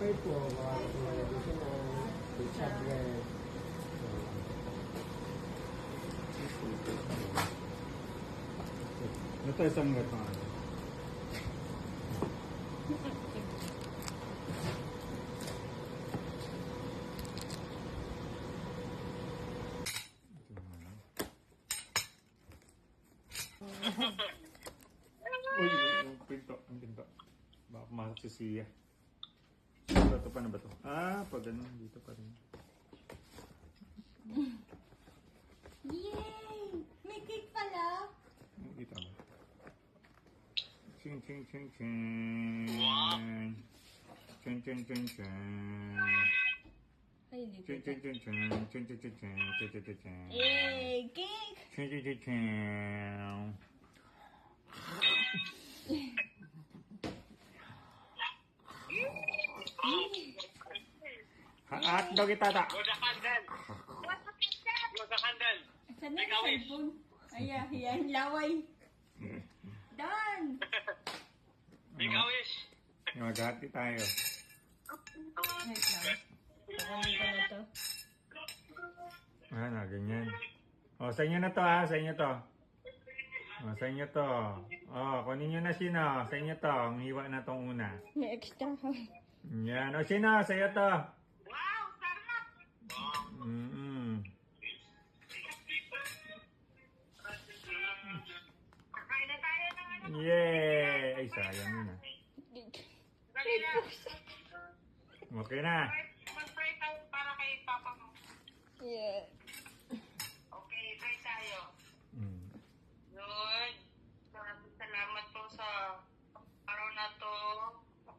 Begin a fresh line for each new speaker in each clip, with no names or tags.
Pwede po, mga additional, ketchup red.
Ito isang gato nga. Uy, yung pinto, ang pinto. Baka pumasok si Sia. Bato pa na ba to? Ah, pag ano, dito pa rin.
Yay! May cake pala!
Dito mo. Ching, ching, ching, ching. Wow! Ching, ching, ching, ching.
Ay, dito.
Ching, ching, ching, ching. Ching, ching, ching, ching. Ching, ching, ching, ching.
Yay! Cake!
Ching, ching, ching, ching. Hotdog itata.
Go the candle! Go the candle!
Saan na yung cellphone? Ayan, ayan, laway. Done!
Make a wish!
Maghati tayo.
Wait lang. Kukunin ko na to.
Ah, na, ganyan. O, sa inyo na to ha, sa inyo to. O, sa inyo to. O, kunin nyo na sino. Sa inyo to, ang hiwa na tong una.
May extra.
Yan. O, sino? Sa iyo to.
Wow! Sarap! Kakain na tayo ng ano.
Yay! Ay, sayang yun ah.
Dali na.
Okay na.
Mag-pray tayo para kay Papa mo.
Yeah.
Okay, pray tayo.
Mm.
Lord, maraming salamat po sa araw na to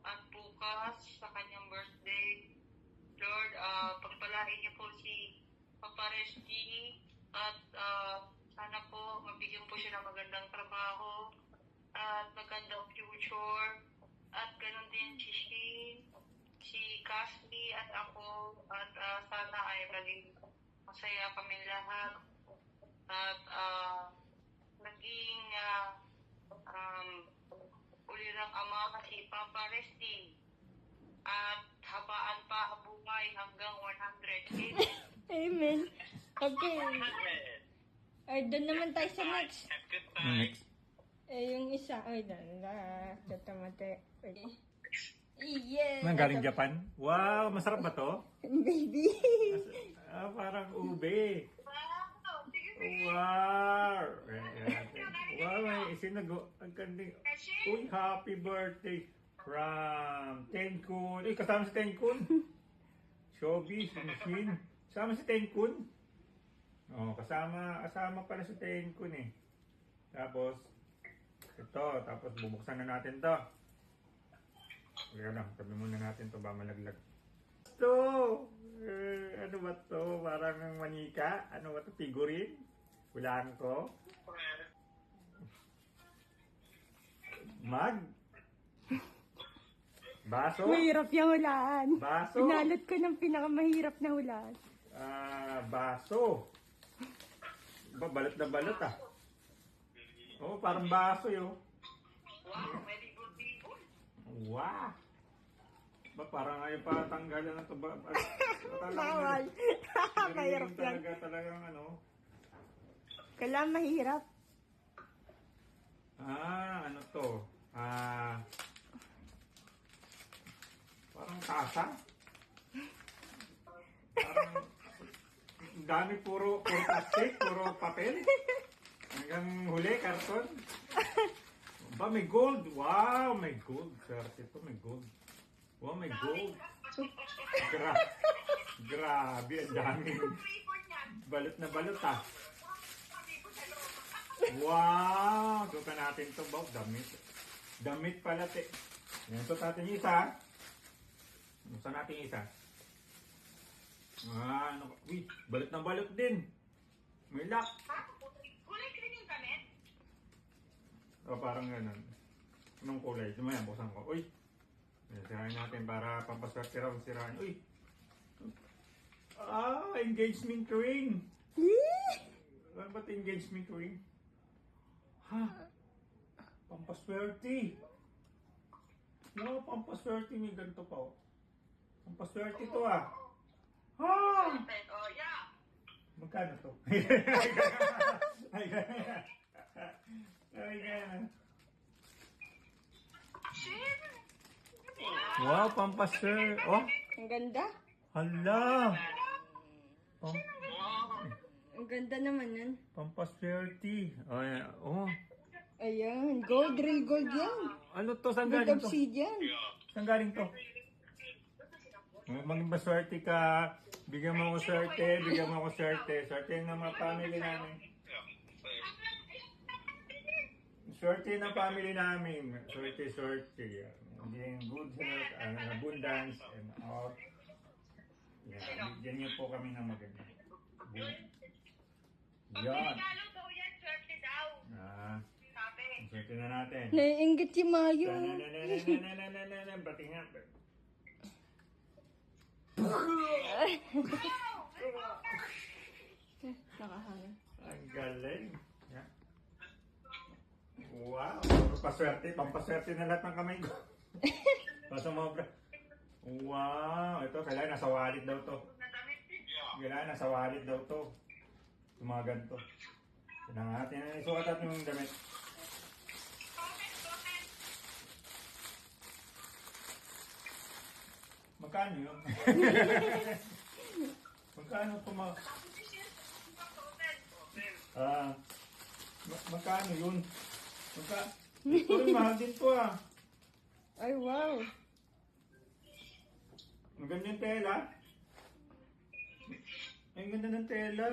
at bukas sa kanyang birthday. Lord, pagpalain niyo po si Papa Resti at sana po mabigyan po siya ng magandang trabaho at magandang future at ganun din si Sheen, si Cassie at ako at sana ay maging masaya kami lahat at naging ulirang ama si Papa Resti at habaan pa ang buhay hanggang 100.
Amen. Okay.
100.
Ay, doon naman tayo sa next.
Have good time.
Next.
Yung isa. Ay, dala. Tatamate. Okay. Yeah.
Nang galing Japan? Wow, masarap ba to?
Baby.
Ah, parang ube.
Wow! Sige, sige.
Wow! Wow, may isinago. Ang ganding. Uy, happy birthday from Tenkun. Uy, kasama si Tenkun. Shobi, Shin. Kasama si Tenkun. Oh, kasama pala si Tenkun eh. Tapos, ito, tapos bubuksan na natin to. Kaya lang, tabi muna natin to ba malaglag. Ito! Ano ba to? Parang manika? Ano ba to? Figurine? Hulaan ko? Mag? Baso?
Mahirap yung hulaan.
Baso?
Pinalot ko ng pinakamahirap na hulaan.
Baso. Balot na balot ah. Oh, parang baso yun.
Wow, very good people.
Wow! Ba, parang ayaw pa tanggalan na ito.
Bawal. Mahirap yan.
Talagang ano.
Kailangan mahirap.
Ano to? Parang tasa. Parang dami puro plastic, puro papel. Hanggang huli, karton. Ba, may gold. Wow, may gold. Swerte ito, may gold. Wow, may gold. Grabe, ang dami. Balot na balot ah. Wow! Suka natin to, Bob. Damit. Damit pala, te. Yan, suka natin yung isa. Suka natin yung isa. Ano? Uy, balot na balot din. May lock.
Kulay green yung damit?
O, parang ganun. Anong kulay? Dumayan, buksan ko. Uy! Sirahin natin para pampaswerte raw sirahin. Uy! Engagement ring! Ano ba't engagement ring? Ha? Pampaswerte! No, pampaswerte may ganito pa oh. Ang paswerte to ah. Ha!
Oh, yeah.
Magkano to? Ay, gana. Ay, gana. Wow, pampaswer. Oh,
Ang ganda.
hala. Oh,
Ang ganda naman yan.
pampaswerte. Oh, yeah. Oh.
Ayan. Gold, real gold yan.
Ano to? Saan
Gold
galing to?
obsidian.
Saan galing to? Maging maswerte ka. Bigyan mo ako swerte. Bigyan mo ako swerte. Swerte ng mga family namin. Swerte ng family namin. Swerte, swerte. Being good health, abundance, and all. Yeah, bigyan niyo po kami ng maganda.
Pag
Yan.
regalo daw yan, swerte daw.
Ah,
Sabi.
swerte na natin.
Naiingit si Mayo.
Pati nga.
Nakahanga.
Ang galing. Yeah. Wow. Paswerte. Pampaswerte na lahat ng kamay ko. Pasumobra. Wow. Ito, kailangan nasa wallet daw to. Kailangan nasa wallet daw to. Yung mga ganito. Kailangan natin. Isukat natin yung damit. Magkano yun? Magkano ito magkano yun? Ito rin mahal din to ah.
Ay, wow.
Ang ganda ng tela. Ang ganda ng tela.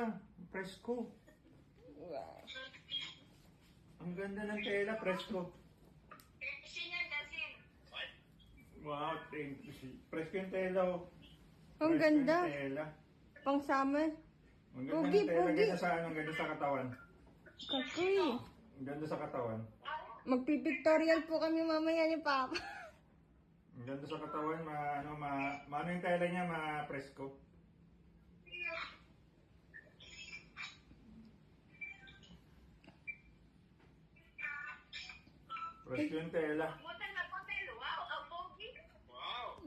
Presko.
Wow.
Ang ganda ng tela. Presko. Wow, thank you. Presko yung tela oh.
Ang
Presko
ganda.
yung tela.
Pang summer.
Ang ganda
Pogi,
ng tela.
pogi.
Ganda sa ano, ganda sa katawan.
Kakoy.
Ang ganda sa katawan.
Magpipictorial po kami mamaya ni Papa.
Ang ganda sa katawan, ano yung tela niya, presko. Presko yung tela.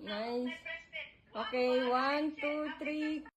Nice. Okay, 1, 2, 3.